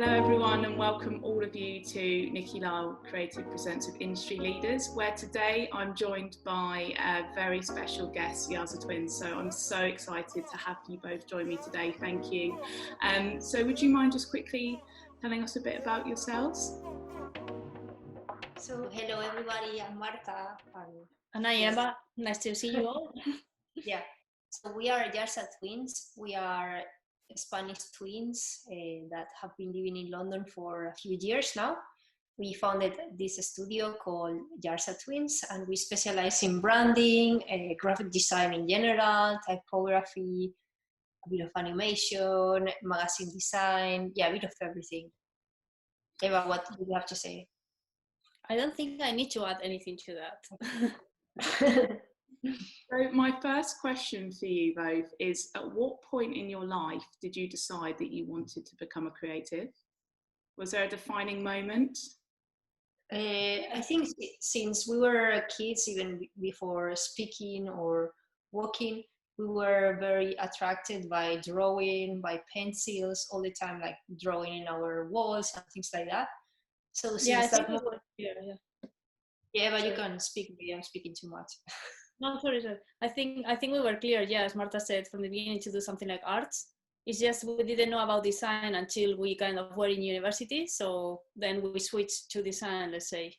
Hello everyone and welcome all of you to Nikki Lyle Creative Presents with Industry Leaders, where today I'm joined by a very special guest, Yarza Twins. So I'm so excited to have you both join me today. Thank you. So would you mind just quickly telling us a bit about yourselves? So hello everybody, I'm Marta. And I Eva. Nice to see you all. Yeah, so we are Yarza Twins. We are Spanish twins that have been living in London for a few years now. We founded this studio called Yarza Twins, and we specialize in branding, graphic design in general, typography, a bit of animation, magazine design, yeah, a bit of everything. Eva, what do you have to say? I don't think I need to add anything to that. So my first question for you both is, at what point in your life did you decide that you wanted to become a creative? Was there a defining moment? I think since we were kids, even before speaking or walking, we were very attracted by drawing, by pencils, all the time, like drawing in our walls and things like that. So since that moment, yeah, but you can speak. Maybe I'm speaking too much. No, sorry. I think we were clear. Yeah, as Marta said from the beginning, to do something like arts. It's just we didn't know about design until we kind of were in university. So then we switched to design, let's say.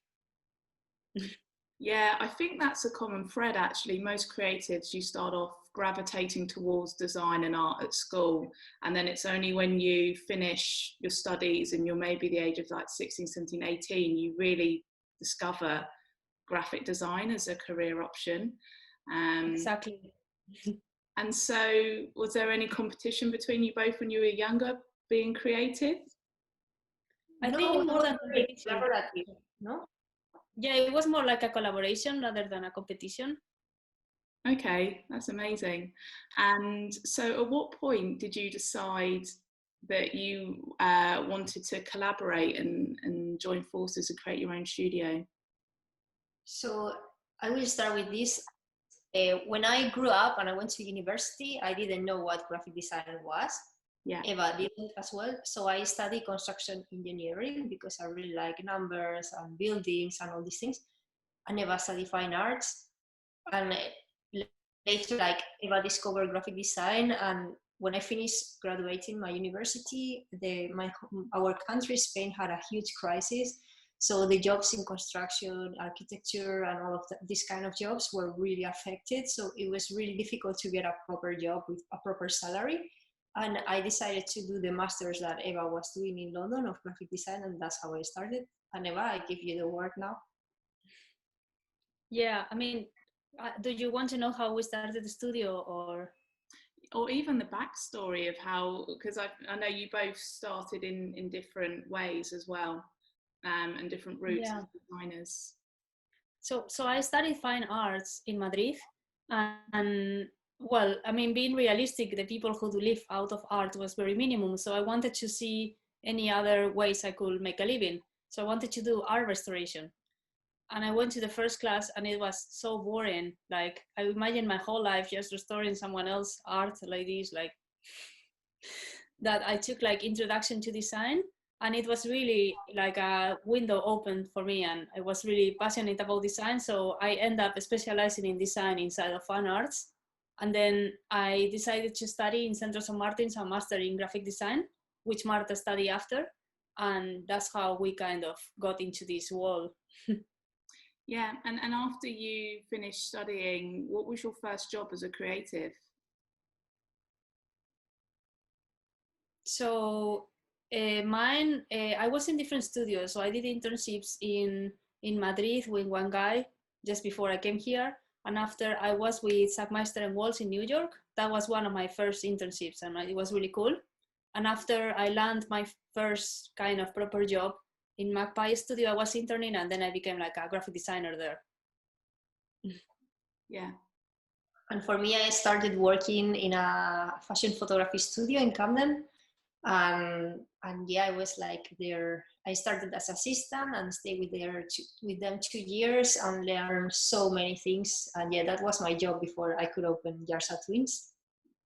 Yeah, I think that's a common thread actually. Most creatives, you start off gravitating towards design and art at school, and then it's only when you finish your studies and you're maybe the age of like 16, 17, 18, you really discover graphic design as a career option. Exactly. And so was there any competition between you both when you were younger being creative? I think more than collaborative, no? Yeah, it was more like a collaboration rather than a competition. Okay, that's amazing. And so at what point did you decide that you wanted to collaborate and join forces and create your own studio? So I will start with this. When I grew up and I went to university, I didn't know what graphic design was. Yeah. Eva didn't as well. So I studied construction engineering because I really like numbers and buildings and all these things. I never studied fine arts. And later, like, Eva discovered graphic design. And when I finished graduating my university, our country, Spain, had a huge crisis. So the jobs in construction, architecture, and all of these kind of jobs were really affected. So it was really difficult to get a proper job with a proper salary. And I decided to do the master's that Eva was doing in London of graphic design, and that's how I started. And Eva, I give you the word now. Yeah, I mean, do you want to know how we started the studio, or even the backstory of how, because I know you both started in different ways as well. And different routes as designers. So I studied fine arts in Madrid, and well, I mean, being realistic, the people who do live out of art was very minimum. So I wanted to see any other ways I could make a living. So I wanted to do art restoration, and I went to the first class, and it was so boring. Like, I imagined my whole life just restoring someone else's art like this, like that. I took like introduction to design. And it was really like a window opened for me, and I was really passionate about design. So I ended up specializing in design inside of fine arts. And then I decided to study in Centro San Martin's a master in graphic design, which Marta studied after. And that's how we kind of got into this world. Yeah, and after you finished studying, what was your first job as a creative? So I was in different studios. So I did internships in Madrid with one guy just before I came here. And after, I was with Sackmeister and Walls in New York. That was one of my first internships, and it was really cool. And after I landed my first kind of proper job in Magpie Studio, I was interning, and then I became like a graphic designer there. Yeah. And for me, I started working in a fashion photography studio in Camden. And yeah, I was like there. I started as assistant and stayed with them 2 years and learned so many things. And yeah, that was my job before I could open Yarza Twins.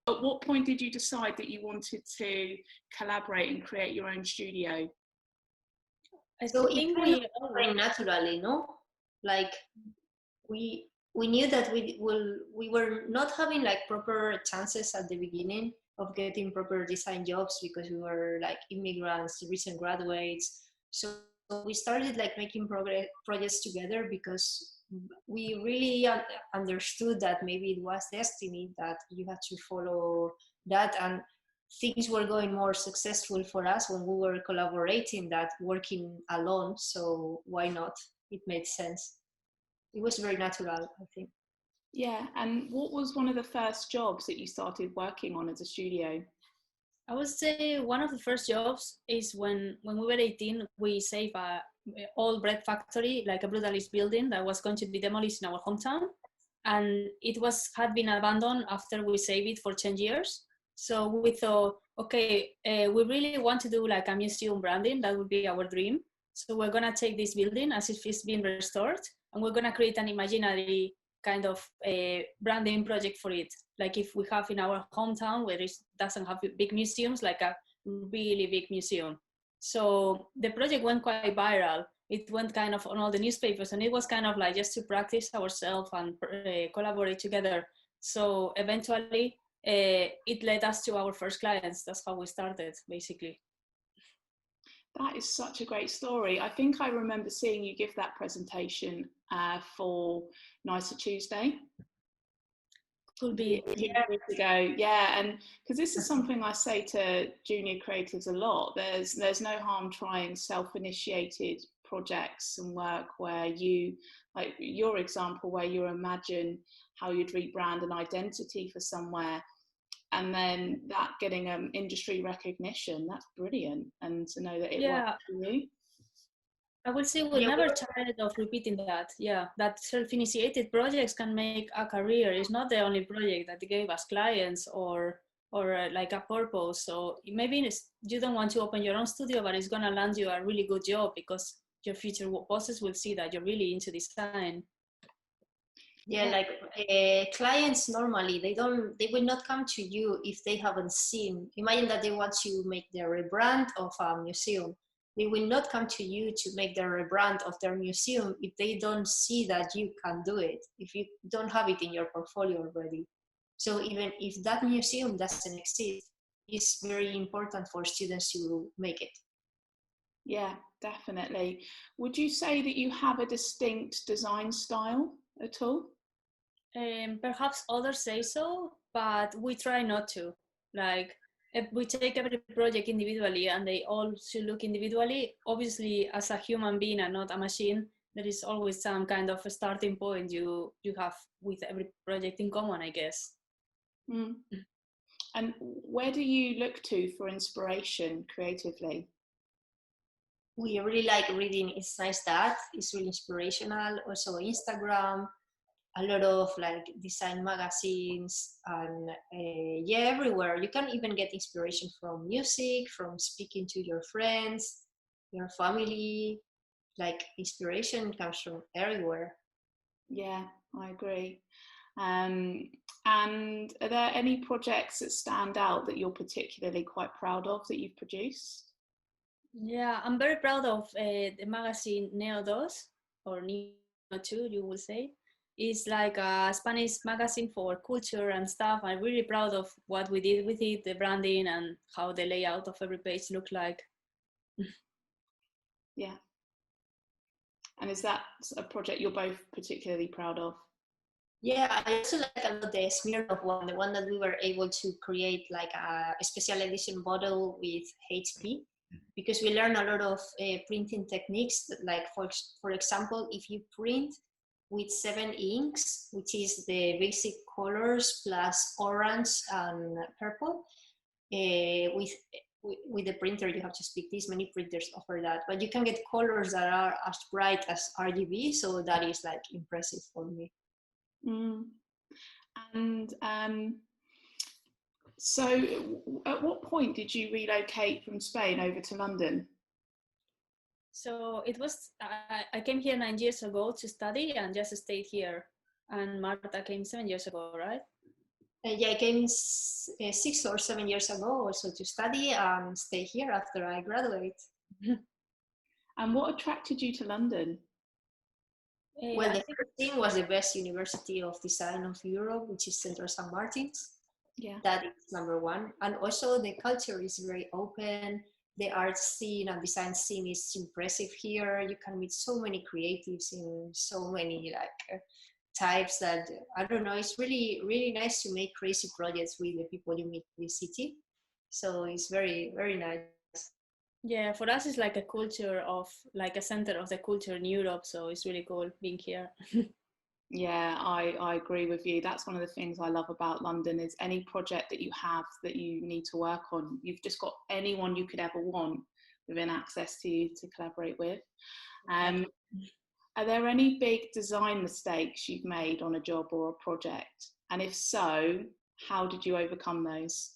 At what point did you decide that you wanted to collaborate and create your own studio? So it kind of very naturally, no? Like we knew that we were not having like proper chances at the beginning of getting proper design jobs because we were like immigrants, recent graduates. So we started like making projects together because we really understood that maybe it was destiny, that you had to follow that, and things were going more successful for us when we were collaborating than working alone. So why not? It made sense. It was very natural, I think. Yeah, and what was one of the first jobs that you started working on as a studio? I would say one of the first jobs is when we were 18, we saved a old bread factory, like a brutalist building that was going to be demolished in our hometown. And it had been abandoned after we saved it for 10 years. So we thought, okay, we really want to do like a museum branding. That would be our dream. So we're gonna take this building as if it's been restored, and we're gonna create an imaginary kind of a branding project for it. Like if we have in our hometown where it doesn't have big museums, like a really big museum. So the project went quite viral. It went kind of on all the newspapers, and it was kind of like just to practice ourselves and collaborate together. So eventually it led us to our first clients. That's how we started, basically. That is such a great story. I think I remember seeing you give that presentation for Nicer Tuesday. Could be years ago, yeah, and because this is something I say to junior creatives a lot. There's no harm trying self-initiated projects and work where you, like your example, where you imagine how you'd rebrand an identity for somewhere, and then that getting industry recognition. That's brilliant, and to know that it worked for you. I would say we're never tired of repeating that. Yeah, that self-initiated projects can make a career. It's not the only project that gave us clients or like a purpose. So maybe you don't want to open your own studio, but it's gonna land you a really good job because your future bosses will see that you're really into design. Yeah, like clients normally they will not come to you if they haven't seen. Imagine that they want to make their rebrand of a museum. They will not come to you to make the rebrand of their museum if they don't see that you can do it, if you don't have it in your portfolio already. So even if that museum doesn't exist, it's very important for students to make it. Yeah, definitely. Would you say that you have a distinct design style at all? Perhaps others say so, but we try not to. Like, if we take every project individually and they all should look individually, obviously as a human being and not a machine, there is always some kind of a starting point you have with every project in common, I guess. Mm. And where do you look to for inspiration creatively? We really like reading It's Nice That. It's really inspirational. Also Instagram, a lot of like design magazines, and yeah, everywhere. You can even get inspiration from music, from speaking to your friends, your family. Like inspiration comes from everywhere. Yeah, I agree. And are there any projects that stand out that you're particularly quite proud of that you've produced? Yeah, I'm very proud of the magazine Neo Dos, or Neo 2, you will say. It's like a Spanish magazine for culture and stuff. I'm really proud of what we did with it, the branding and how the layout of every page looked like. Yeah. And is that a project you're both particularly proud of? Yeah, I also like a lot the Smirnoff one, the one that we were able to create like a special edition bottle with HP, because we learned a lot of printing techniques. Like for example, if you print with 7 inks, which is the basic colors plus orange and purple, with the printer you have to speak. These many printers offer that, but you can get colors that are as bright as RGB, so that is like impressive for me. Mm. And so at what point did you relocate from Spain over to London? So it was, I came here 9 years ago to study and just stayed here. And Marta came 7 years ago, right? Yeah, I came 6 or 7 years ago also to study and stay here after I graduate. And what attracted you to London? Well, the first thing was the best university of design of Europe, which is Central St. Martin's. Yeah. That is number one. And also the culture is very open. The art scene and design scene is impressive here. You can meet so many creatives in so many types that, I don't know, it's really, really nice to make crazy projects with the people you meet in the city. So it's very, very nice. Yeah, for us it's like a culture of, like a center of the culture in Europe, so it's really cool being here. Yeah, I agree with you. That's one of the things I love about London is any project that you have that you need to work on, you've just got anyone you could ever want within access to you to collaborate with. Are there any big design mistakes you've made on a job or a project? And if so, how did you overcome those?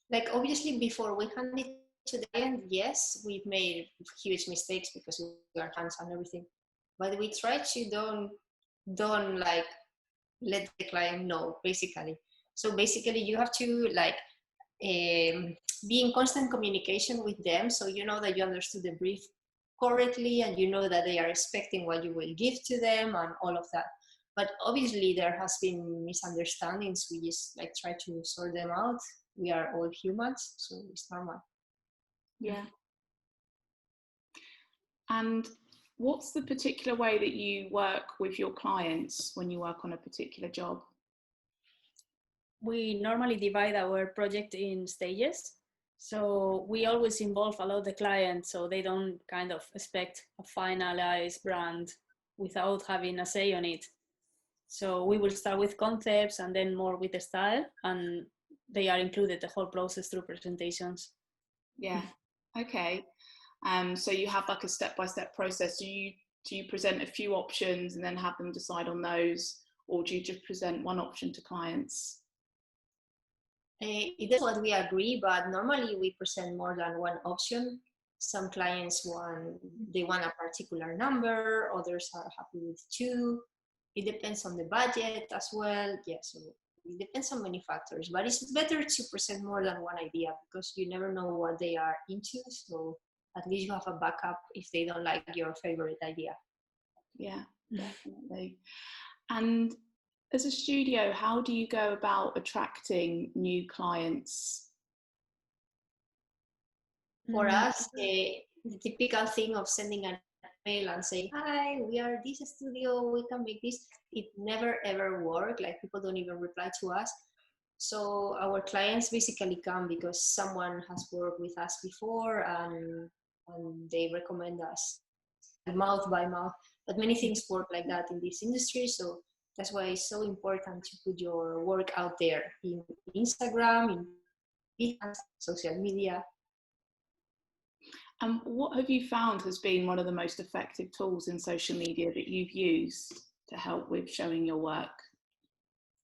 Like obviously before we hand it to the client, yes, we've made huge mistakes because we are hands on everything. But we try to don't like let the client know basically. So basically you have to be in constant communication with them, so you know that you understood the brief correctly and you know that they are expecting what you will give to them and all of that. But obviously there has been misunderstandings. We just try to sort them out. We are all humans, so it's normal. Yeah. And what's the particular way that you work with your clients when you work on a particular job? We normally divide our project in stages. So we always involve a lot the client, so they don't kind of expect a finalized brand without having a say on it. So we will start with concepts and then more with the style, and they are included the whole process through presentations. Yeah. Okay. So you have like a step-by-step process. Do you present a few options and then have them decide on those, or do you just present one option to clients? It is what we agree, but normally we present more than one option. Some clients want a particular number, others are happy with two. It depends on the budget as well. Yeah, so it depends on many factors, but it's better to present more than one idea because you never know what they are into. So at least you have a backup if they don't like your favorite idea. Yeah, definitely. And as a studio, how do you go about attracting new clients? For us, the typical thing of sending an email and saying, hi, we are this studio, we can make this, it never ever worked. Like people don't even reply to us. So our clients basically come because someone has worked with us before and they recommend us mouth by mouth. But many things work like that in this industry. So that's why it's so important to put your work out there in Instagram, in social media. And what have you found has been one of the most effective tools in social media that you've used to help with showing your work?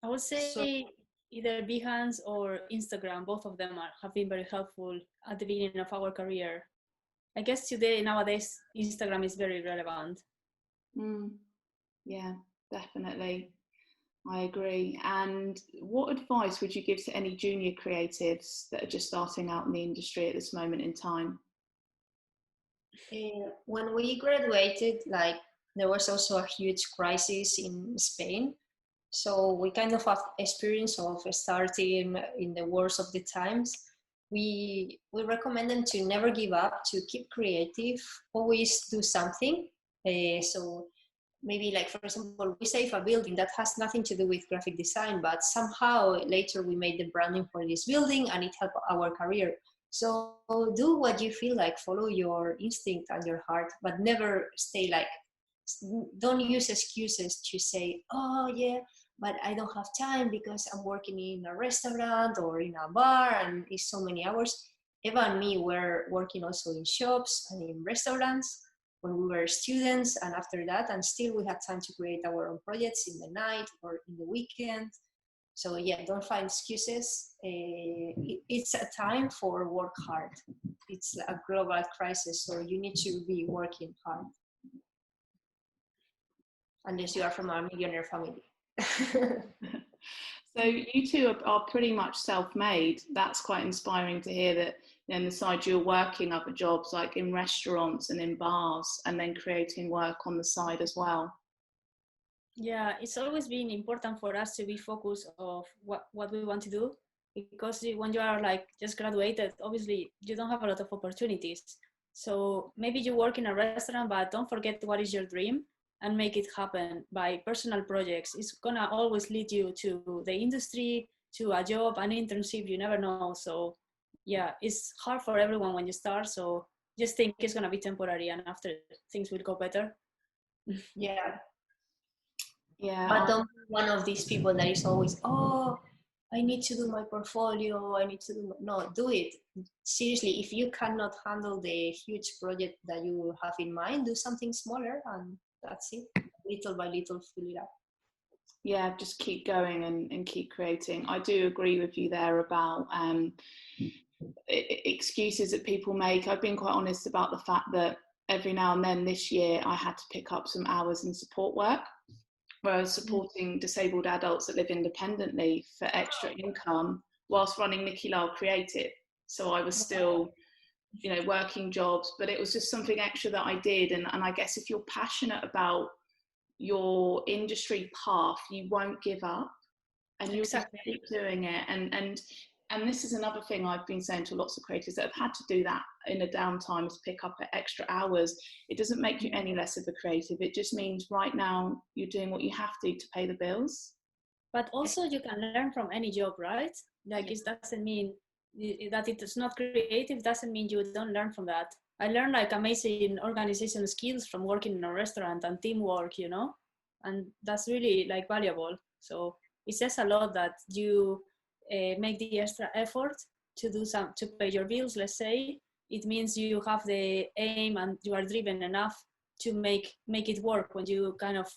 I would say either Behance or Instagram. Both of them have been very helpful at the beginning of our career. I guess nowadays, Instagram is very relevant. Yeah, definitely. I agree. And what advice would you give to any junior creatives that are just starting out in the industry at this moment in time? When we graduated, there was also a huge crisis in Spain. So we kind of have experience of starting in the worst of the times. We recommend them to never give up, to keep creative, always do something. So maybe for example, we save a building that has nothing to do with graphic design, but somehow later we made the branding for this building and it helped our career. So do what you feel like, follow your instinct and your heart, but never don't use excuses to say, oh yeah, but I don't have time because I'm working in a restaurant or in a bar and it's so many hours. Eva and me were working also in shops and in restaurants when we were students and after that, and still we had time to create our own projects in the night or in the weekend. So yeah, don't find excuses. It's a time for work hard. It's a global crisis, so you need to be working hard. Unless you are from a millionaire family. So you two are pretty much self-made. That's quite inspiring to hear that, you know, on the side you're working other jobs like in restaurants and in bars and then creating work on the side as well. Yeah, it's always been important for us to be focused of what we want to do, because when you are like just graduated, obviously you don't have a lot of opportunities. So maybe you work in a restaurant, but don't forget what is your dream and make it happen by personal projects. It's gonna always lead you to the industry, to a job, an internship, you never know. So yeah, it's hard for everyone when you start. So just think it's gonna be temporary, and after things will go better. Yeah. Yeah. But don't be one of these people that is always, oh, I need to do my portfolio. I need to do no, do it. Seriously, if you cannot handle the huge project that you have in mind, do something smaller, and that's it. Little by little, fill it up. Yeah, just keep going and keep creating. I do agree with you there about excuses that people make. I've been quite honest about the fact that every now and then this year I had to pick up some hours in support work, where I was supporting disabled adults that live independently for extra income whilst running Nikki Lal Creative. So I was still, you know, working jobs, but it was just something extra that I did. And I guess if you're passionate about your industry path, you won't give up and you'll just keep doing it. And this is another thing I've been saying to lots of creators that have had to do that in a downtime, is pick up extra hours. It doesn't make you any less of a creative. It just means right now you're doing what you have to pay the bills. But also you can learn from any job, right? Like it doesn't mean that it is not creative, doesn't mean you don't learn from that. I learned like amazing organization skills from working in a restaurant and teamwork, you know, and that's really like valuable. So it says a lot that you make the extra effort to do to pay your bills, let's say. It means you have the aim and you are driven enough to make it work when you kind of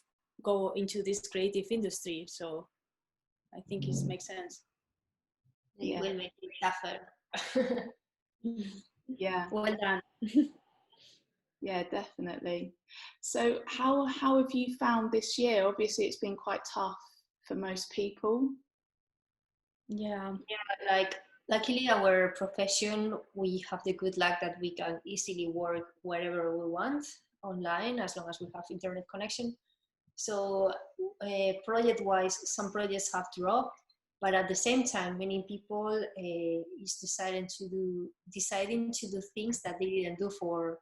go into this creative industry. So I think it makes sense. It will make it tougher. Yeah. Well done. Yeah, definitely. So how have you found this year? Obviously it's been quite tough for most people. Yeah, like luckily our profession, we have the good luck that we can easily work wherever we want online as long as we have internet connection. So project wise, some projects have dropped, but at the same time many people is deciding to do things that they didn't do for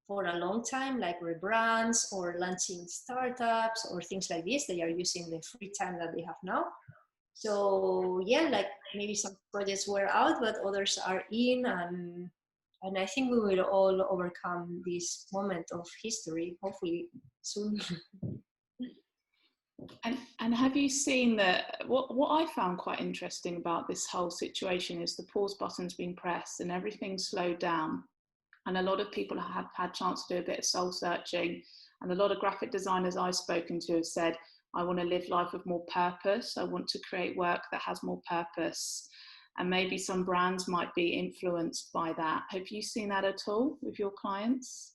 a long time, like rebrands or launching startups or things like this. They are using the free time that they have now. So yeah, like maybe some projects were out, but others are in, and I think we will all overcome this moment of history, hopefully soon. And have you seen that what I found quite interesting about this whole situation is the pause button's been pressed and everything's slowed down, and a lot of people have had chance to do a bit of soul searching, and a lot of graphic designers I've spoken to have said, I want to live life with more purpose. I want to create work that has more purpose. And maybe some brands might be influenced by that. Have you seen that at all with your clients?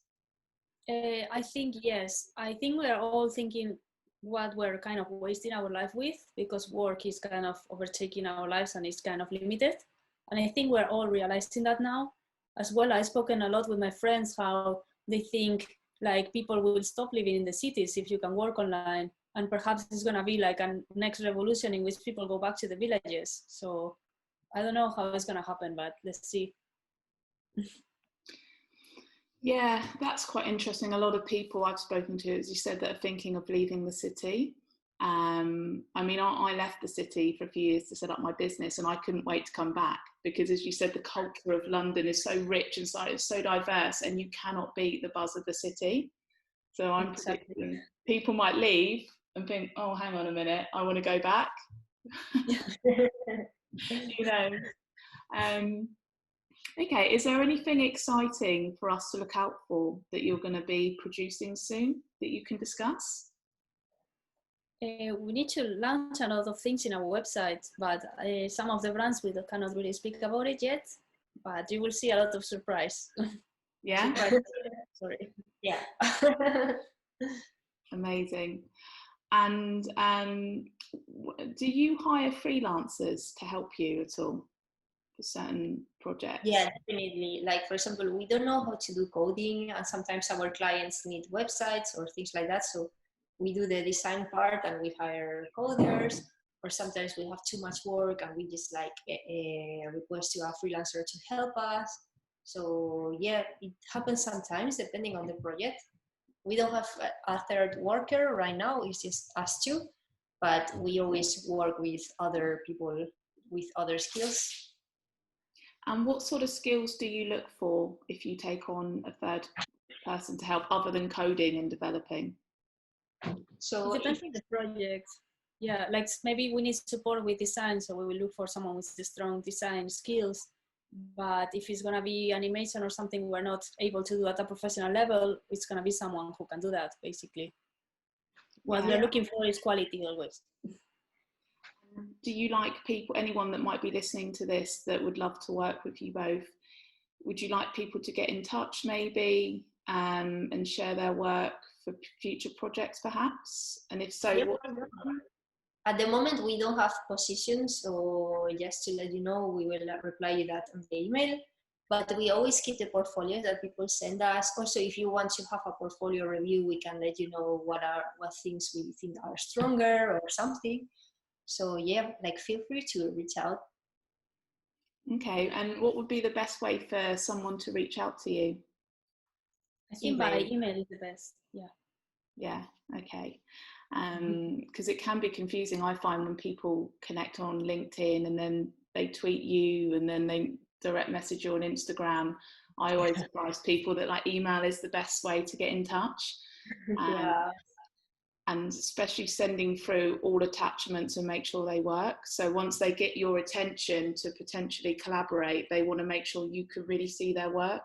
I think yes. I think we're all thinking what we're kind of wasting our life with, because work is kind of overtaking our lives and it's kind of limited. And I think we're all realizing that now. As well, I've spoken a lot with my friends how they think like people will stop living in the cities if you can work online. And perhaps it's going to be like a next revolution in which people go back to the villages. So I don't know how it's going to happen, but let's see. Yeah, that's quite interesting. A lot of people I've spoken to, as you said, that are thinking of leaving the city. I mean, I left the city for a few years to set up my business, and I couldn't wait to come back because, as you said, the culture of London is so rich and so diverse, and you cannot beat the buzz of the city. So I'm predicting people might leave and think, oh, hang on a minute, I want to go back. You know. Okay, is there anything exciting for us to look out for that you're going to be producing soon that you can discuss? We need to launch a lot of things in our website, but some of the brands we cannot really speak about it yet, but you will see a lot of surprise. Yeah? Sorry. Yeah. Amazing. And do you hire freelancers to help you at all for certain projects? Yeah, definitely. Like, for example, we don't know how to do coding, and sometimes our clients need websites or things like that. So we do the design part and we hire coders, or sometimes we have too much work and we just like request to a freelancer to help us. So yeah, it happens sometimes depending on the project. We don't have a third worker right now, it's just us two, but we always work with other people with other skills. And what sort of skills do you look for if you take on a third person to help, other than coding and developing? So it depends on the project. Yeah, like maybe we need support with design, so we will look for someone with the strong design skills. But if it's gonna be animation or something we're not able to do at a professional level, it's gonna be someone who can do that, basically. What we're looking for is quality always. Do you like people, anyone that might be listening to this that would love to work with you both, would you like people to get in touch maybe and share their work for future projects perhaps? And if so, what? At the moment we don't have positions, so just to let you know, we will reply you that on the email. But we always keep the portfolios that people send us. Also, if you want to have a portfolio review, we can let you know what things we think are stronger or something. So yeah, like feel free to reach out. Okay, and what would be the best way for someone to reach out to you? I think by email is the best. Yeah. Yeah, okay. Because it can be confusing, I find, when people connect on LinkedIn and then they tweet you and then they direct message you on Instagram. I always advise people that like email is the best way to get in touch. Yeah. And especially sending through all attachments and make sure they work. So once they get your attention to potentially collaborate, they want to make sure you can really see their work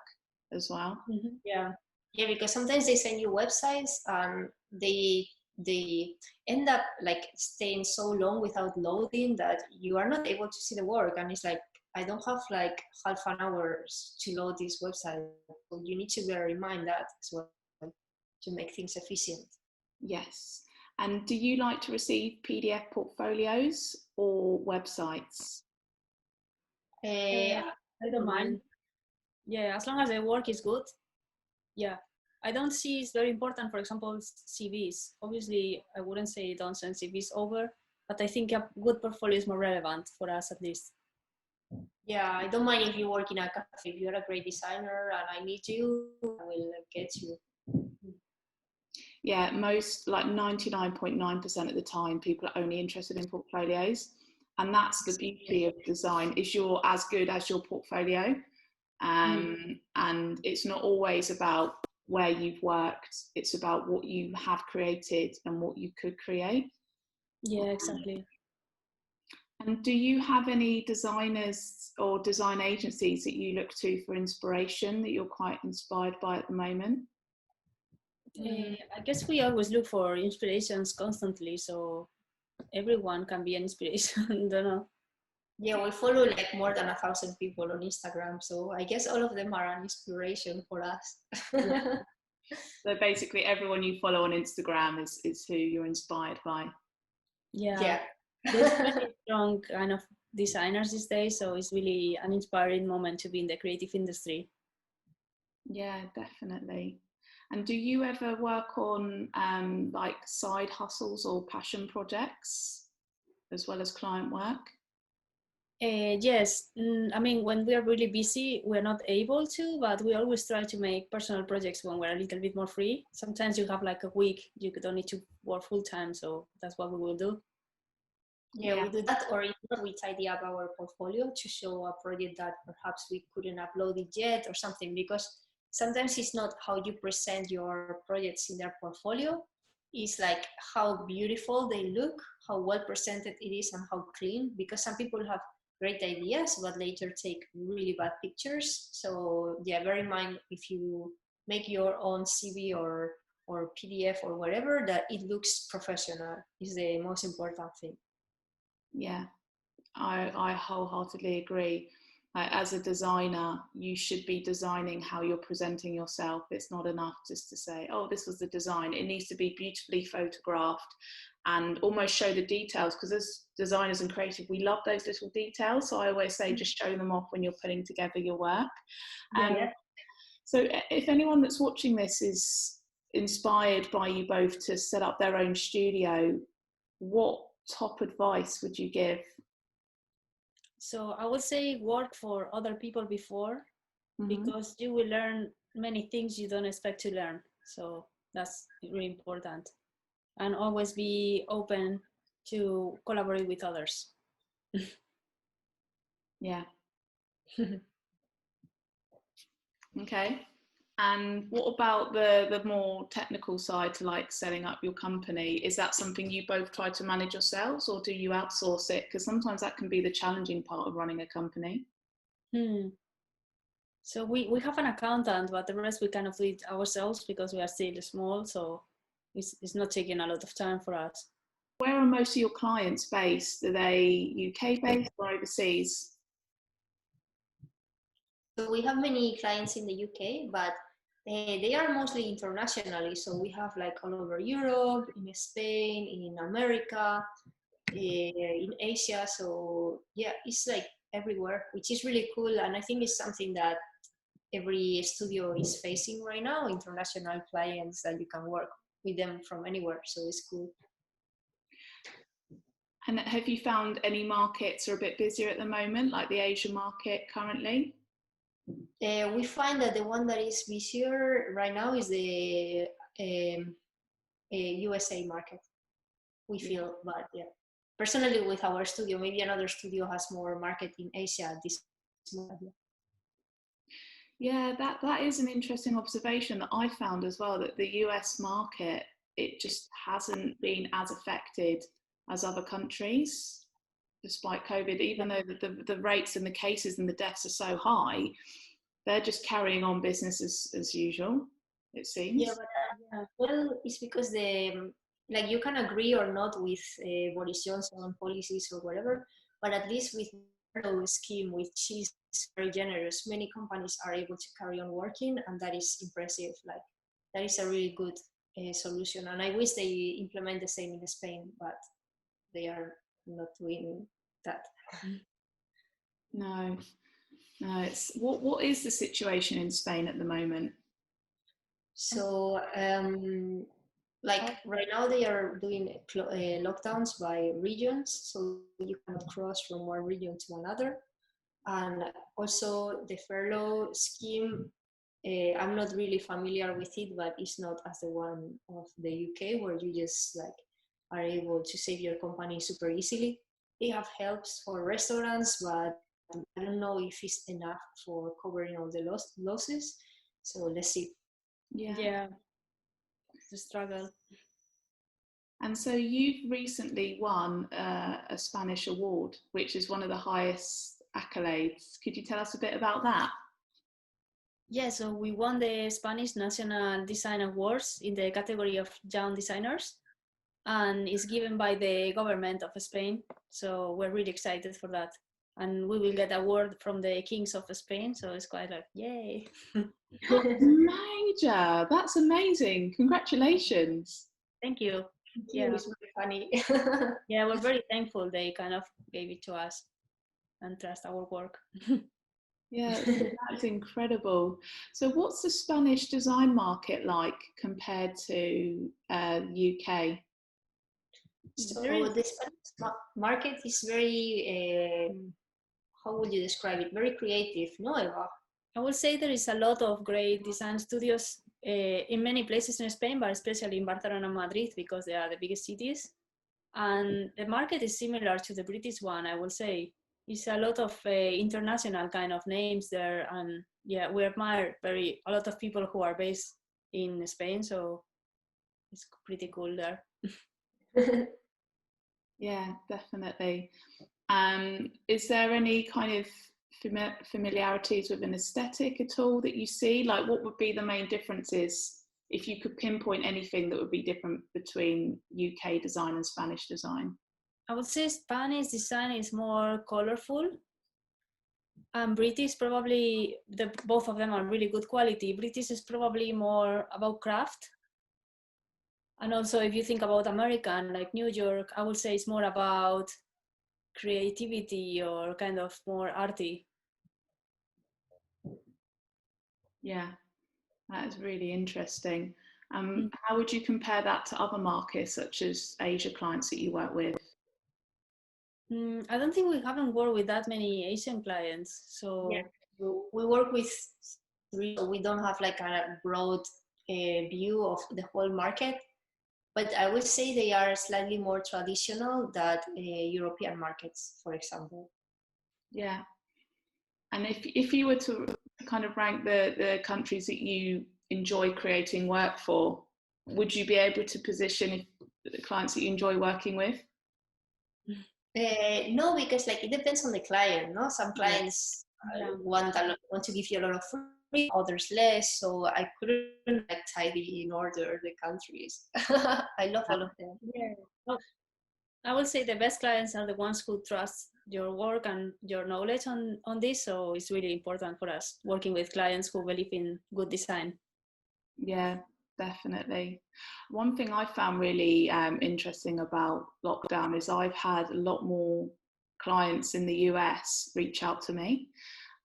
as well. Mm-hmm. Yeah, because sometimes they send you websites and they end up like staying so long without loading that you are not able to see the work, and it's like, I don't have like half an hour to load this website. So you need to bear in mind that as well to make things efficient. Yes. And do you like to receive PDF portfolios or websites? I don't mind. Yeah, as long as the work is good. Yeah. I don't see it's very important, for example, CVs. Obviously, I wouldn't say don't send CVs over, but I think a good portfolio is more relevant for us at least. Yeah, I don't mind if you work in a cafe. If you're a great designer and I need you, I will get you. Yeah, most, like 99.9% of the time, people are only interested in portfolios. And that's the beauty of design, is you're as good as your portfolio. And it's not always about where you've worked, it's about what you have created and what you could create. Yeah, exactly. And do you have any designers or design agencies that you look to for inspiration that you're quite inspired by at the moment? I guess we always look for inspirations constantly, so everyone can be an inspiration. Don't know. Yeah, we follow like more than 1,000 people on Instagram, so I guess all of them are an inspiration for us. Yeah. So basically everyone you follow on Instagram is who you're inspired by. Yeah. There's very strong kind of designers these days, so it's really an inspiring moment to be in the creative industry. Yeah, definitely. And do you ever work on like side hustles or passion projects as well as client work? Yes, I mean, when we are really busy, we're not able to, but we always try to make personal projects when we're a little bit more free. Sometimes you have like a week, you don't need to work full time, so that's what we will do. Yeah, we do that, or if not, we tidy up our portfolio to show a project that perhaps we couldn't upload it yet or something, because sometimes it's not how you present your projects in their portfolio, it's like how beautiful they look, how well presented it is, and how clean, because some people have great ideas but later take really bad pictures. So yeah, bear in mind, if you make your own CV or PDF or whatever, that it looks professional is the most important thing. Yeah, I wholeheartedly agree. As a designer, you should be designing how you're presenting yourself. It's not enough just to say, oh, this was the design. It needs to be beautifully photographed and almost show the details, because as designers and creative, we love those little details. So I always say just show them off when you're putting together your work. So if anyone that's watching this is inspired by you both to set up their own studio, what top advice would you give? So I would say work for other people before, because you will learn many things you don't expect to learn. So that's really important. And always be open to collaborate with others. Yeah. Okay. And what about the more technical side to like setting up your company? Is that something you both try to manage yourselves, or do you outsource it? Because sometimes that can be the challenging part of running a company. So we have an accountant, but the rest we kind of do it ourselves because we are still small. So it's not taking a lot of time for us. Where are most of your clients based? Are they UK based or overseas? So we have many clients in the UK, but they are mostly internationally. So we have like all over Europe, in Spain, in America, in Asia. So yeah, it's like everywhere, which is really cool. And I think it's something that every studio is facing right now, international clients that you can work with them from anywhere. So it's cool. And have you found any markets are a bit busier at the moment, like the Asian market currently? We find that the one that is busier right now is the USA market. We feel, but yeah, personally with our studio, maybe another studio has more market in Asia at this moment. Yeah, that is an interesting observation that I found as well, that the US market, it just hasn't been as affected as other countries, despite COVID, even though the rates and the cases and the deaths are so high, they're just carrying on business as usual, it seems. Yeah, but, well, it's because like you can agree or not with Boris Johnson policies or whatever, but at least with the scheme, which is very generous, many companies are able to carry on working, and that is impressive. Like that is a really good solution, and I wish they implement the same in Spain, but they are not doing that. No, it's what is the situation in Spain at the moment? So like right now they are doing lockdowns by regions, so you cannot cross from one region to another. And also the furlough scheme, I'm not really familiar with it, but it's not as the one of the UK where you just like are able to save your company super easily. They have helps for restaurants, but I don't know if it's enough for covering all the losses. So let's see. Yeah, it's a struggle. And so you've recently won a Spanish award, which is one of the highest accolades. Could you tell us a bit about that? Yeah, so we won the Spanish National Design Awards in the category of young designers, and it's given by the government of Spain. So we're really excited for that. And we will get an award from the Kings of Spain. So it's quite like, yay. That's major. That's amazing. Congratulations. Thank you. Yeah, it's really funny. Yeah, we're very thankful they kind of gave it to us and trust our work. Yeah, that's incredible. So what's the Spanish design market like compared to UK? So the Spanish market is very, how would you describe it? Very creative, no, Eva? I would say there is a lot of great design studios in many places in Spain, but especially in Barcelona and Madrid, because they are the biggest cities. And the market is similar to the British one, I would say. It's a lot of international kind of names there. And yeah, we admire a lot of people who are based in Spain. So it's pretty cool there. Yeah, definitely. Is there any kind of familiarities with an aesthetic at all that you see? Like what would be the main differences if you could pinpoint anything that would be different between UK design and Spanish design? I would say Spanish design is more colorful, and British probably, both of them are really good quality. British is probably more about craft, And also, if you think about America and like New York, I would say it's more about creativity or kind of more arty. Yeah, that is really interesting. How would you compare that to other markets, such as Asia clients that you work with? I don't think we haven't worked with that many Asian clients. Yeah, So we work with three, so we don't have like a broad view of the whole market. But I would say they are slightly more traditional than European markets, for example. Yeah. And if you were to kind of rank the countries that you enjoy creating work for, would you be able to position the clients that you enjoy working with? No, because like it depends on the client. No, some Yeah. clients want to give you a lot of free, others less. So I couldn't like tidy in order the countries. I love all of them. yeah, well, I would say the best clients are the ones who trust your work and your knowledge on this. So it's really important for us working with clients who believe in good design. Yeah, definitely. One thing I found really interesting about lockdown is I've had a lot more clients in the US reach out to me,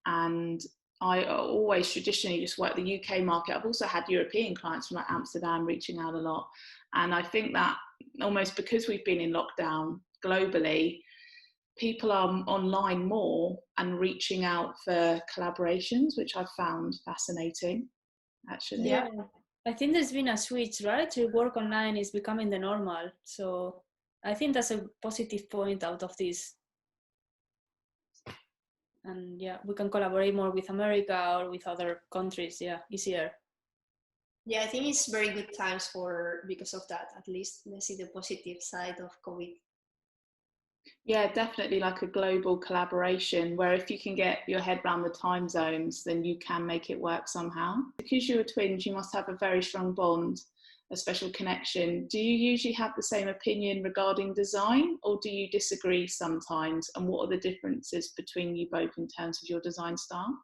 and I always traditionally just work the UK market. I've also had European clients from like Amsterdam reaching out a lot, and I think that almost because we've been in lockdown globally, people are online more and reaching out for collaborations, which I've found fascinating, actually. Yeah, I think there's been a switch, right? To work online is becoming the normal. So I think that's a positive point out of this. And yeah, we can collaborate more with America or with other countries. Yeah, easier. Yeah, I think it's very good times for because of that. At least let's see the positive side of COVID. Yeah, definitely like a global collaboration where if you can get your head around the time zones, then you can make it work somehow. Because you're twins, you must have a very strong bond, a special connection. Do you usually have the same opinion regarding design, or do you disagree sometimes? And what are the differences between you both in terms of your design style?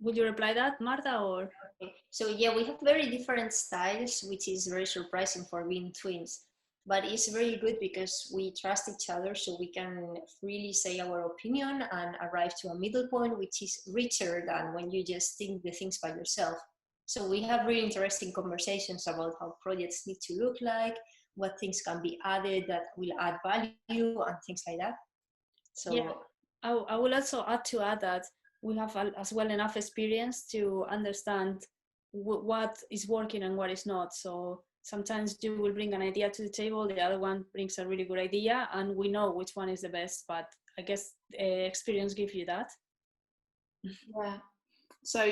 Would you reply that, Marta, or? So yeah, we have very different styles, which is very surprising for being twins. But it's very good because we trust each other, so we can freely say our opinion and arrive to a middle point, which is richer than when you just think the things by yourself. So we have really interesting conversations about how projects need to look like, what things can be added that will add value, and things like that. So Yeah, I will also add that we have as well enough experience to understand what is working and what is not. So sometimes you will bring an idea to the table, the other one brings a really good idea, and we know which one is the best. But I guess experience gives you that. Yeah. So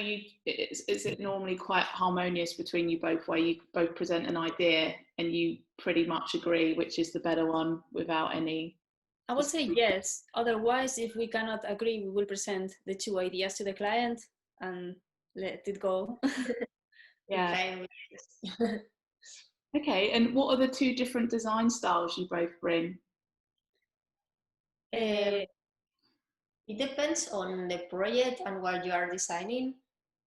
is it normally quite harmonious between you both, where you both present an idea and you pretty much agree which is the better one without any? I would say yes. Otherwise, if we cannot agree, we will present the two ideas to the client and let it go. Yeah. Okay. And what are the two different design styles you both bring? Uh, it depends on the project and what you are designing,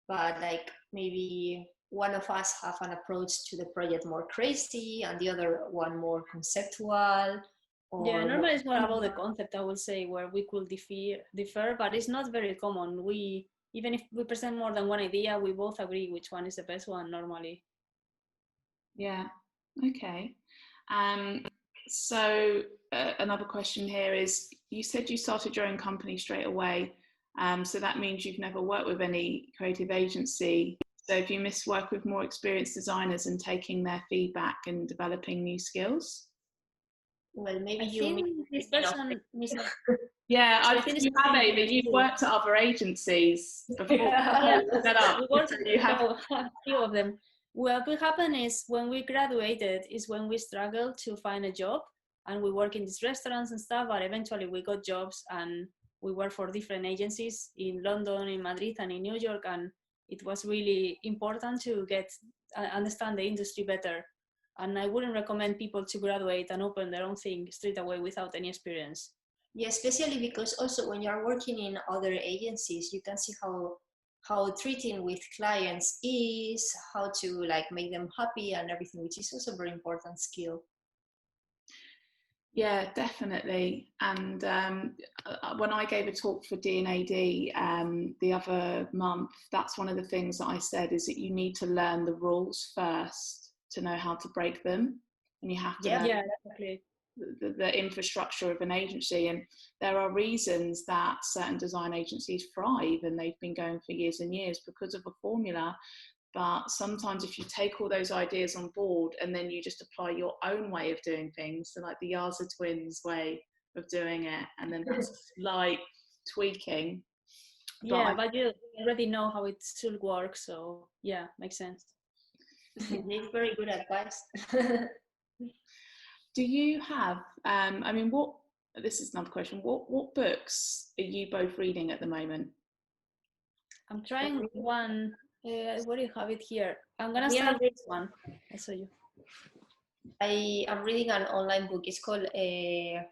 but like maybe one of us have an approach to the project more crazy and the other one more conceptual. Yeah, normally it's more about the concept, I would say, where we could differ, but it's not very common. Even if we present more than one idea, we both agree which one is the best one normally. Yeah. Okay. Um, so another question here is, you said you started your own company straight away. So that means you've never worked with any creative agency. So have you missed work with more experienced designers and taking their feedback and developing new skills? Well, maybe I you think mean this person Yeah, so I I think think you have, Eva. You've worked at other agencies before. yeah, Set up. we worked You have. a few of them. Well, what happened is when we graduated is when we struggled to find a job, and we work in these restaurants and stuff, but eventually we got jobs and we worked for different agencies in London, in Madrid, and in New York, and it was really important to understand the industry better. And I wouldn't recommend people to graduate and open their own thing straight away without any experience. Yeah, especially because also when you're working in other agencies, you can see how how treating with clients is, how to like make them happy and everything, which is also a very important skill. Yeah, definitely. And when I gave a talk for D&AD the other month, that's one of the things that I said, is that you need to learn the rules first to know how to break them. And you have to learn definitely. the infrastructure of an agency. And there are reasons that certain design agencies thrive, and they've been going for years and years because of a formula. But sometimes if you take all those ideas on board and then you just apply your own way of doing things, so like the Yarza Twins way of doing it, and then that's like tweaking. Yeah, but you already know how it should work, so yeah, makes sense. It's very good advice. Do you have, I mean, this is another question, what books are you both reading at the moment? I'm trying one, where do you have it here? I'm gonna start this one. I'll show you. I am reading an online book. It's called The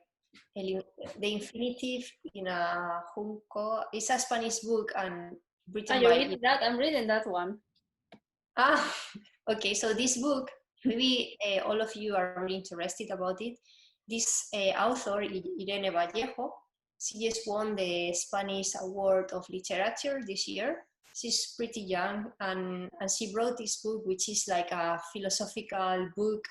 Infinitive in a Junco. It's a Spanish book and written you're by... reading that? I'm reading that one. Ah, okay. So this book, maybe all of you are really interested about it. This author, Irene Vallejo, she just won the Spanish Award of Literature this year. She's pretty young, and she wrote this book, which is like a philosophical book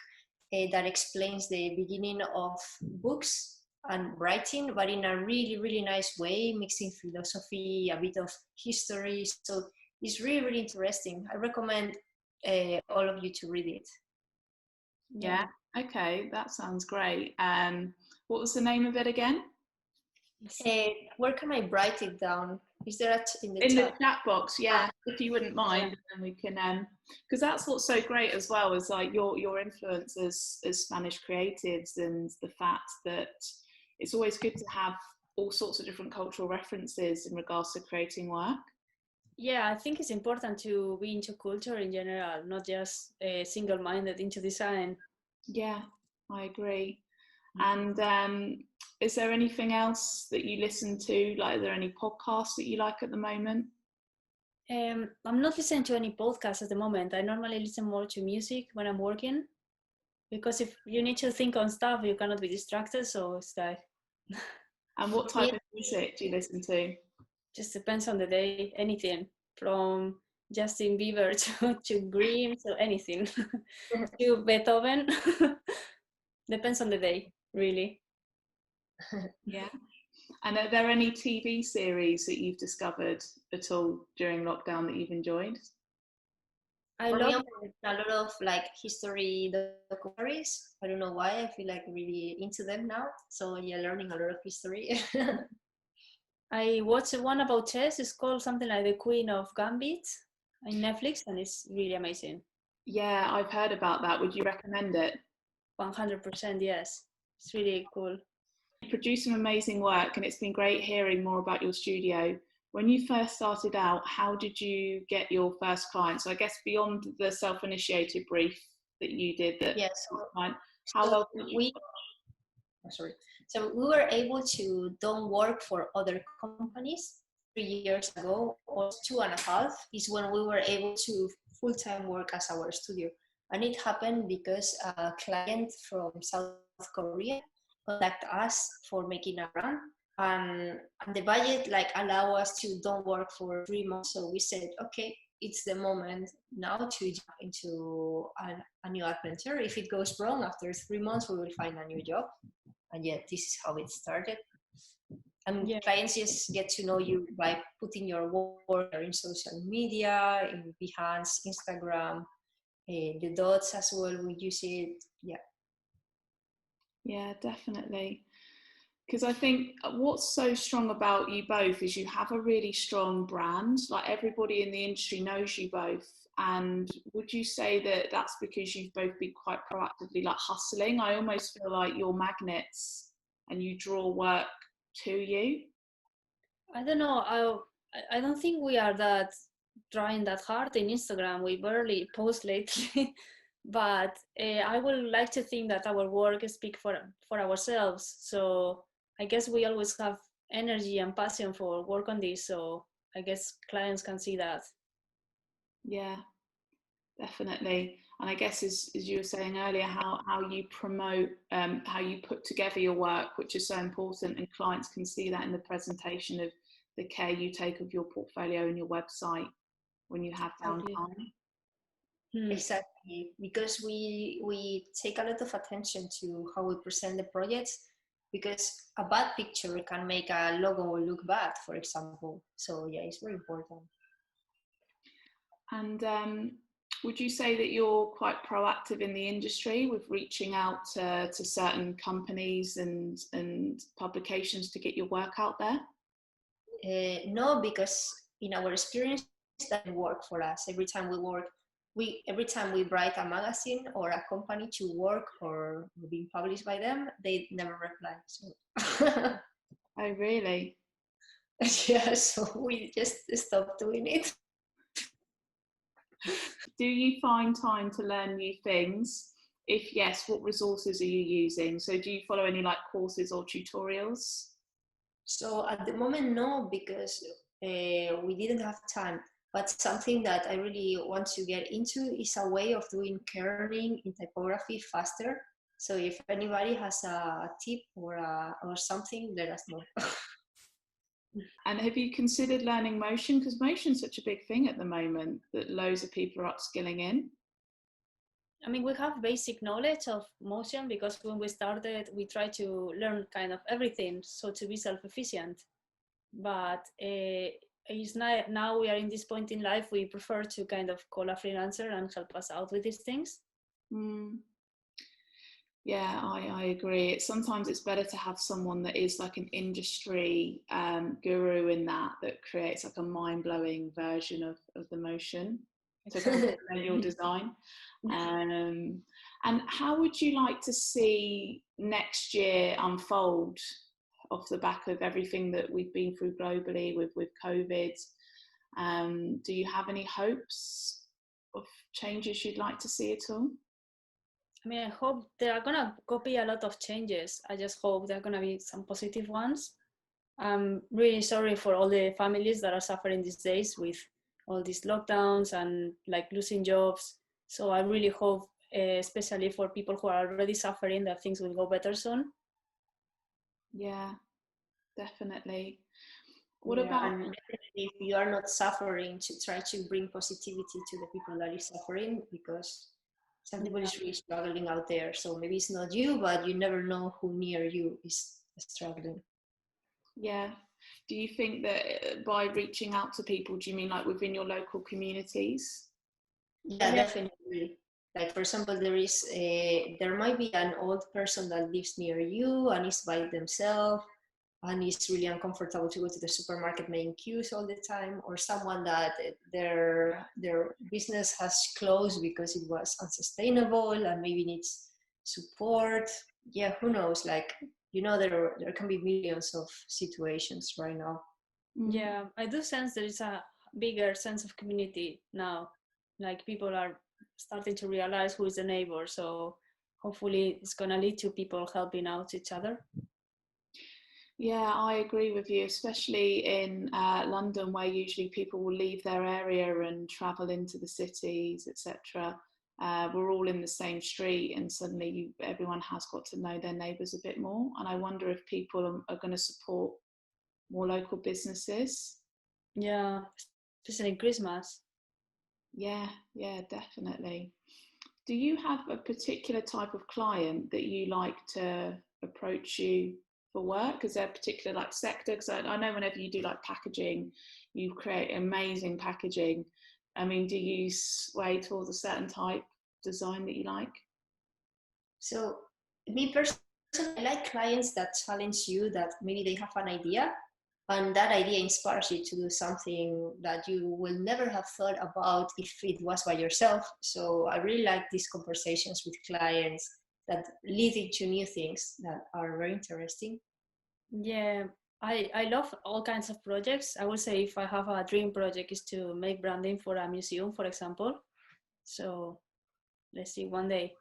that explains the beginning of books and writing, but in a really, really nice way, mixing philosophy, a bit of history. So it's really, really interesting. I recommend all of you to read it. Yeah, okay, that sounds great. What was the name of it again? Where can I write it down? Is there in the chat box? Yeah, if you wouldn't mind, then we can. Because that's what's so great as well, is like your influence as Spanish creatives, and the fact that it's always good to have all sorts of different cultural references in regards to creating work. Yeah, I think it's important to be into culture in general, not just single-minded into design. Yeah, I agree. And is there anything else that you listen to? Like, are there any podcasts that you like at the moment? I'm not listening to any podcasts at the moment. I normally listen more to music when I'm working, because if you need to think on stuff, you cannot be distracted. So it's like. And what type of music do you listen to? Just depends on the day. Anything from Justin Bieber to Grimm, to anything, to Beethoven. Depends on the day, really. Yeah. And are there any TV series that you've discovered at all during lockdown that you've enjoyed? I love a lot of like history documentaries. I don't know why, I feel like really into them now. So yeah, learning a lot of history. I watched one about chess. It's called something like The Queen of Gambit on Netflix, and it's really amazing. Yeah, I've heard about that. Would you recommend it? 100%, yes. It's really cool. You produce some amazing work, and it's been great hearing more about your studio. When you first started out, how did you get your first client? So I guess beyond the self-initiated brief that you did, So we were able to don't work for other companies. 3 years ago, or 2.5, is when we were able to full-time work as our studio. And it happened because a client from South Korea contacted us for making a brand. And the budget like allow us to don't work for 3 months. So we said, okay, it's the moment now to jump into a new adventure. If it goes wrong after 3 months, we will find a new job. And yeah, this is how it started. And clients just get to know you by putting your work in social media, in Behance, Instagram, the dots as well. We use it. Yeah, definitely. Because I think what's so strong about you both is you have a really strong brand. Like, everybody in the industry knows you both. And would you say that that's because you've both been quite proactively like hustling? I almost feel like you're magnets and you draw work to you. I don't know. I don't think we are that trying that hard in Instagram. We barely post lately. But I would like to think that our work speaks for ourselves. So I guess we always have energy and passion for work on this. So I guess clients can see that. Yeah, definitely. And I guess as you were saying earlier, how you promote, how you put together your work, which is so important, and clients can see that in the presentation of the care you take of your portfolio and your website when you have downtime. Exactly, because we take a lot of attention to how we present the projects, because a bad picture can make a logo look bad, for example. So yeah, it's very important. And would you say that you're quite proactive in the industry with reaching out to certain companies and publications to get your work out there? No, because in our experience, that doesn't work for us. Every time we write a magazine or a company to work or being published by them, they never reply. So. Oh, really? Yeah, so we just stopped doing it. Do you find time to learn new things? If yes, what resources are you using? So do you follow any like courses or tutorials? So at the moment, no, because we didn't have time. But something that I really want to get into is a way of doing kerning in typography faster. So if anybody has a tip or something, let us know. And have you considered learning motion? Because motion's such a big thing at the moment that loads of people are upskilling in. I mean, we have basic knowledge of motion because when we started, we tried to learn kind of everything, so to be self-efficient. But it's not, now we are in this point in life, we prefer to kind of call a freelancer and help us out with these things. Yeah, I agree. Sometimes it's better to have someone that is like an industry guru in that creates like a mind-blowing version of the motion to complement your design. And how would you like to see next year unfold off the back of everything that we've been through globally with COVID? Do you have any hopes of changes you'd like to see at all? I mean, I hope there are gonna be a lot of changes. I just hope there are gonna be some positive ones. I'm really sorry for all the families that are suffering these days with all these lockdowns and like losing jobs. So I really hope, especially for people who are already suffering, that things will go better soon. Yeah, definitely. What about, and if you are not suffering, to try to bring positivity to the people that is suffering, because some people is really struggling out there. So maybe it's not you, but you never know who near you is struggling. Yeah. Do you think that by reaching out to people, do you mean like within your local communities? Yeah, definitely. Like for example, there might be an old person that lives near you and is by themselves and is really uncomfortable to go to the supermarket making queues all the time, or someone that their business has closed because it was unsustainable and maybe needs support. Yeah, who knows? Like, you know, there can be millions of situations right now. Yeah, I do sense there is a bigger sense of community now. Like people are starting to realize who is the neighbor. So hopefully it's gonna lead to people helping out each other. Yeah, I agree with you, especially in London, where usually people will leave their area and travel into the cities, etc. We're all in the same street, and suddenly everyone has got to know their neighbours a bit more. And I wonder if people are going to support more local businesses. Yeah, especially Christmas. Yeah, definitely. Do you have a particular type of client that you like to approach you for work? Is there a particular like sector? Because I know whenever you do like packaging, you create amazing packaging. I mean, do you sway towards a certain type design that you like? So me personally, I like clients that challenge you, that maybe they have an idea and that idea inspires you to do something that you will never have thought about if it was by yourself. So I really like these conversations with clients that lead into new things that are very interesting. Yeah, I love all kinds of projects. I would say if I have a dream project is to make branding for a museum, for example. So let's see one day.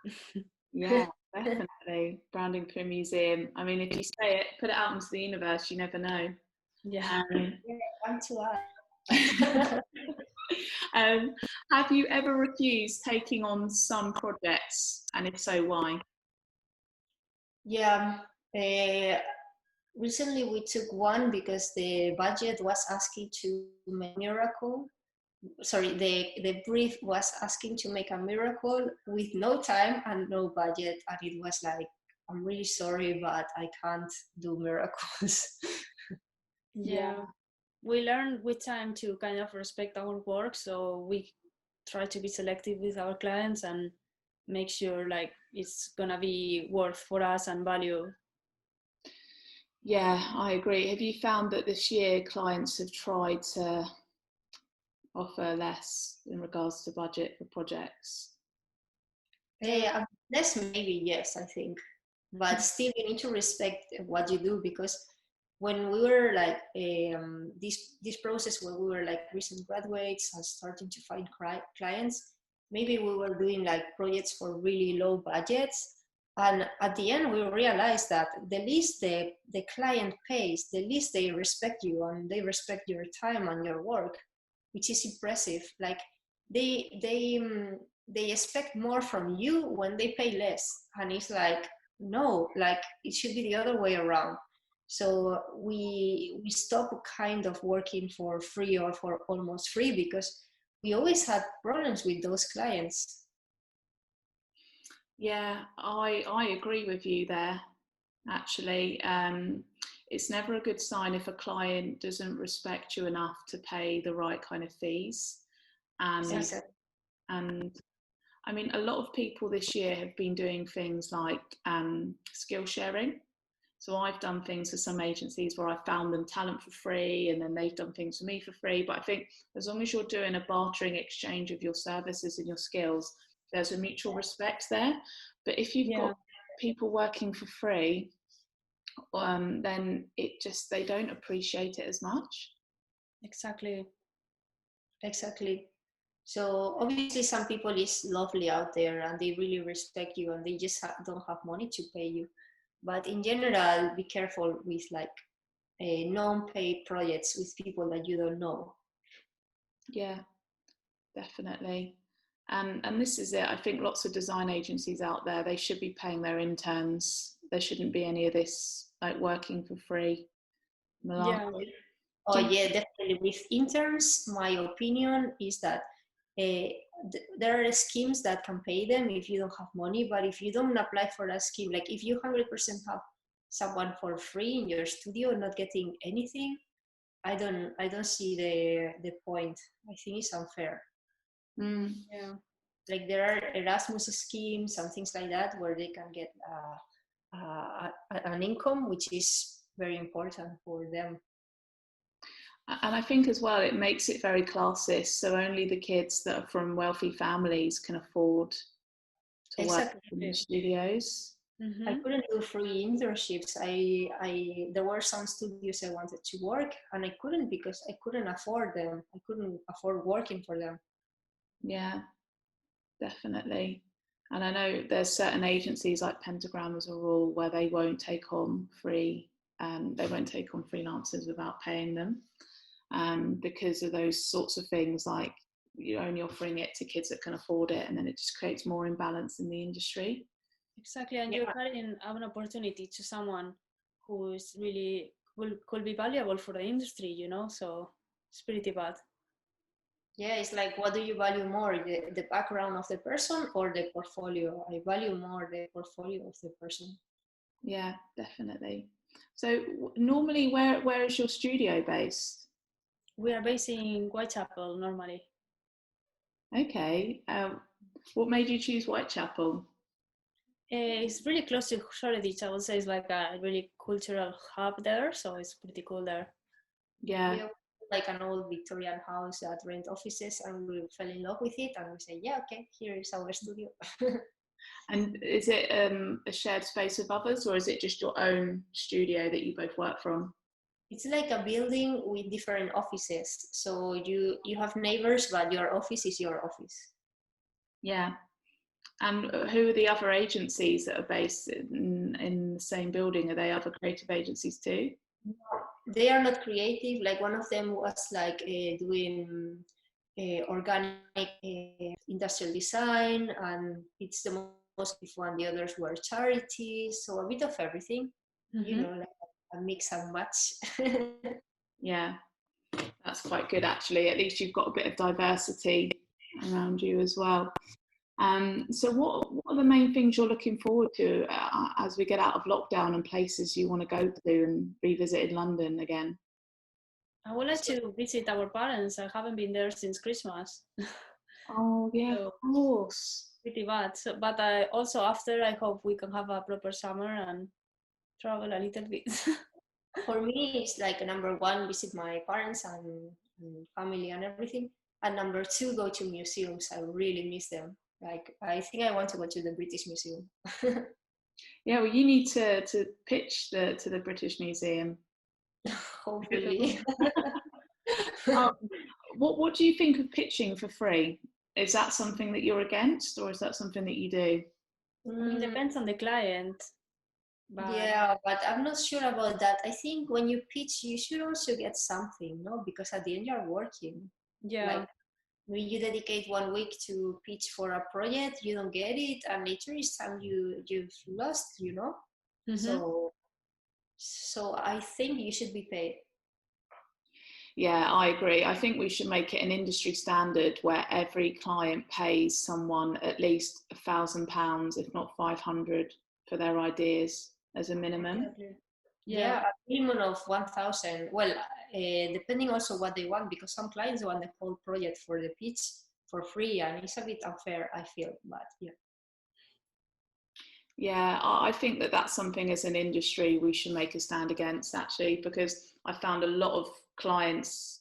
Yeah, definitely. Branding for a museum. I mean, if you say it, put it out into the universe, you never know. Yeah. Yeah, one to add. Have you ever refused taking on some projects, and if so, why? Yeah. Recently we took one because the budget was asking to make a miracle. Sorry, the brief was asking to make a miracle with no time and no budget, and it was like, I'm really sorry, but I can't do miracles. Yeah, we learn with time to kind of respect our work, so we try to be selective with our clients and make sure like it's gonna be worth for us and value. Yeah, I agree. Have you found that this year clients have tried to offer less in regards to budget for projects? Less maybe, yes, I think, but still you need to respect what you do, because when we were like this process where we were like recent graduates and starting to find clients, maybe we were doing like projects for really low budgets, and at the end we realized that the least the client pays, the least they respect you and they respect your time and your work, which is impressive. Like they expect more from you when they pay less, and it's like, no, like it should be the other way around. So we stopped kind of working for free or for almost free, because we always had problems with those clients. Yeah, I agree with you there, actually. It's never a good sign if a client doesn't respect you enough to pay the right kind of fees. And, Exactly. and I mean, a lot of people this year have been doing things like skill sharing. So I've done things for some agencies where I found them talent for free, and then they've done things for me for free. But I think as long as you're doing a bartering exchange of your services and your skills, there's a mutual respect there. But if you've got people working for free, then they don't appreciate it as much. Exactly. So obviously some people is lovely out there and they really respect you and they just don't have money to pay you. But in general, be careful with like non-paid projects with people that you don't know. Yeah, definitely. And this is it. I think lots of design agencies out there, they should be paying their interns. There shouldn't be any of this like working for free. Yeah. Oh yeah, definitely. With interns, my opinion is that there are schemes that can pay them if you don't have money, but if you don't apply for a scheme, like if you 100% have someone for free in your studio not getting anything, I don't see the point. I think it's unfair. Yeah. Like there are Erasmus schemes and things like that where they can get an income, which is very important for them. And I think as well, it makes it very classist. So only the kids that are from wealthy families can afford to work in the studios. I couldn't do free internships. There were some studios I wanted to work and I couldn't because I couldn't afford them. I couldn't afford working for them. Yeah, definitely. And I know there's certain agencies like Pentagram as a rule where they won't take on freelancers without paying them, because of those sorts of things, like you're only offering it to kids that can afford it, and then it just creates more imbalance in the industry. Exactly, and you're cutting an opportunity to someone who is really could be valuable for the industry, you know, so it's pretty bad. Yeah, it's like, what do you value more, the background of the person or the portfolio? I value more the portfolio of the person. Yeah, definitely. So normally, where is your studio based? We are based in Whitechapel normally. Okay. What made you choose Whitechapel? It's really close to Shoreditch. I would say it's like a really cultural hub there, so it's pretty cool there. Yeah. We like an old Victorian house that rent offices, and we fell in love with it, and we said, yeah, okay, here is our studio. And is it a shared space with others, or is it just your own studio that you both work from? It's like a building with different offices. So you have neighbors, but your office is your office. Yeah. And who are the other agencies that are based in the same building? Are they other creative agencies too? they are not creative. Like one of them was like doing organic industrial design, and it's the most beautiful one. The others were charities, so a bit of everything, Mm-hmm. like a mix and match. Yeah, that's quite good actually. At least you've got a bit of diversity around you as well. So what are the main things you're looking forward to as we get out of lockdown, and places you want to go to and revisit in London again? I would like to visit our parents. I haven't been there since Christmas. Oh yeah, So of course. pretty bad. So, but I also after I hope we can have a proper summer and travel a little bit. For me, it's like number one, visit my parents and family and everything. And number two, go to museums. I really miss them. Like, I think I want to go to the British Museum. Yeah, well, you need to pitch to the British Museum. Hopefully. Oh, what do you think of pitching for free? Is that something that you're against, or is that something that you do? I mean, depends on the client. But Yeah, but I'm not sure about that. I think when you pitch, you should also get something, no? Because at the end you're working. yeah, Like when you dedicate 1 week to pitch for a project, you don't get it, and later is time you've lost, mm-hmm. So I think you should be paid. Yeah, I agree. I think we should make it an industry standard where every client pays someone at least £1,000, if not 500, for their ideas as a minimum. Exactly. Yeah, a minimum of 1,000. Well, depending also what they want, because some clients want the whole project for the pitch for free, and it's a bit unfair, I feel. But yeah. Yeah, I think that that's something as an industry we should make a stand against, actually, because I found a lot of clients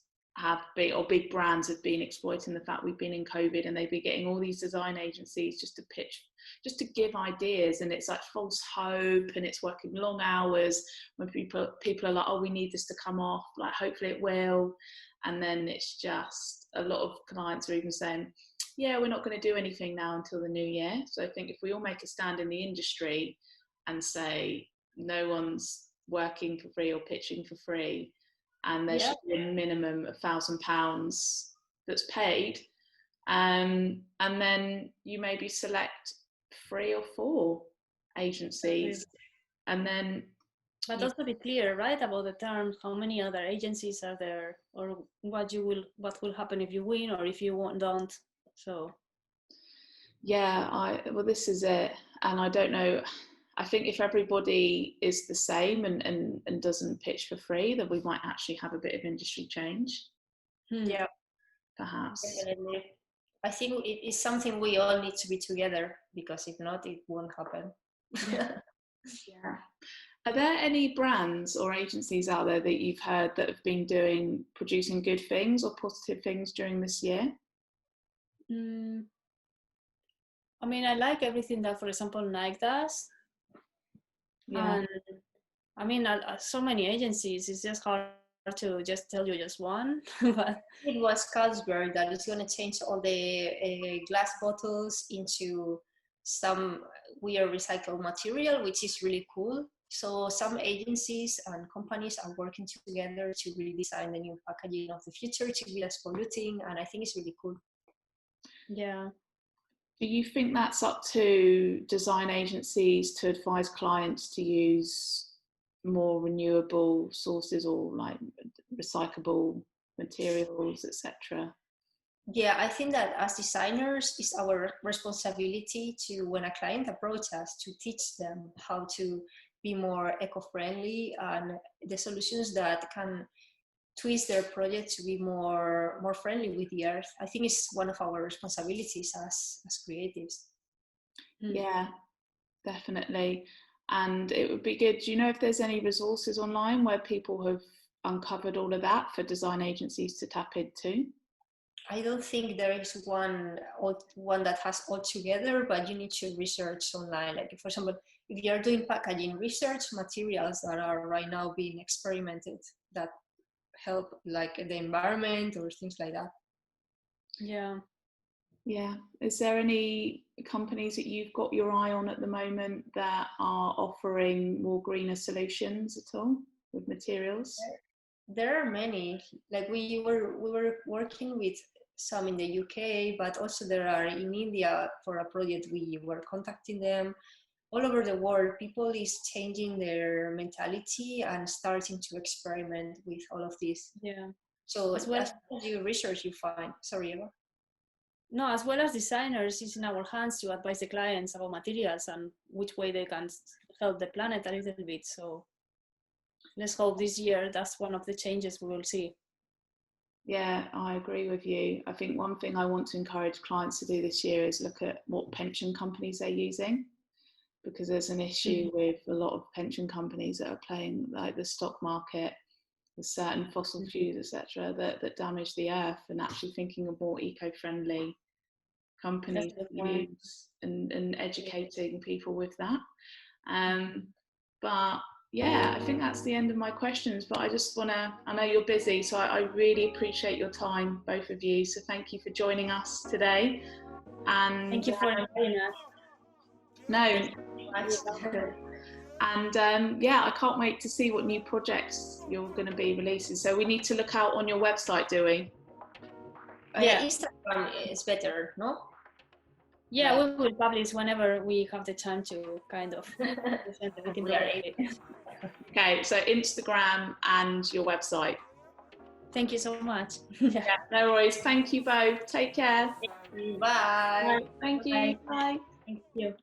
big brands have been exploiting the fact we've been in COVID, and they've been getting all these design agencies just to pitch, just to give ideas, and it's like false hope, and it's working long hours when people are like, oh, we need this to come off, like hopefully it will, and then it's just a lot of clients are even saying, yeah, we're not going to do anything now until the new year. So I think if we all make a stand in the industry and say no one's working for free or pitching for free, and there should be a minimum of £1,000 that's paid, and then you maybe select 3 or 4 agencies, and then. But also be clear, right, about the terms. How many other agencies are there, or what will happen if you win or if you don't. So. Yeah, well, this is it, and I don't know. I think if everybody is the same and doesn't pitch for free, then we might actually have a bit of industry change. Yeah, perhaps. Definitely. I think it is something we all need to be together, because if not, it won't happen. Yeah. Are there any brands or agencies out there that you've heard that have been producing good things or positive things during this year? I mean, I like everything that, for example, Nike does. Yeah. And I mean, so many agencies, it's just hard to just tell you just one. But it was Carlsberg that is going to change all the glass bottles into some weird recycled material, which is really cool. So some agencies and companies are working together to redesign the new packaging of the future to be less polluting, and I think it's really cool. Yeah. Do you think that's up to design agencies to advise clients to use more renewable sources or like recyclable materials, etc.? Yeah, I think that as designers, it's our responsibility to, when a client approaches us, to teach them how to be more eco-friendly and the solutions that can twist their project to be more friendly with the earth. I think it's one of our responsibilities as creatives. Yeah, definitely. And it would be good. Do you know if there's any resources online where people have uncovered all of that for design agencies to tap into? I don't think there is one that has all together, but you need to research online. Like, for example, if you're doing packaging, research materials that are right now being experimented that help like the environment or things like that. Yeah. Yeah. Is there any companies that you've got your eye on at the moment that are offering more greener solutions at all with materials? There are many. Like we were working with some in the UK, but also there are in India for a project. We were contacting them all over the world. People is changing their mentality and starting to experiment with all of this. Yeah. So As well, as you research, you find. Sorry, Eva. no, as well as designers, it's in our hands to advise the clients about materials and which way they can help the planet a little bit. So let's hope this year that's one of the changes we will see. Yeah, I agree with you. I think one thing I want to encourage clients to do this year is look at what pension companies they're using, because there's an issue with a lot of pension companies that are playing like the stock market with certain fossil fuels, etc., that damage the earth, and actually thinking of more eco-friendly companies to use and educating people with that. But yeah, I think that's the end of my questions, but I just want to, I know you're busy, so I really appreciate your time, both of you. So thank you for joining us today. And thank you for inviting us. No, and yeah, I can't wait to see what new projects you're going to be releasing. So we need to look out on your website, do we? Yeah, Instagram is better, no? Yeah, we will publish whenever we have the time to kind of present everything. Okay, so Instagram and your website. Thank you so much. Yeah, no worries. Thank you both. Take care. Bye. Thank you. Bye. Thank you.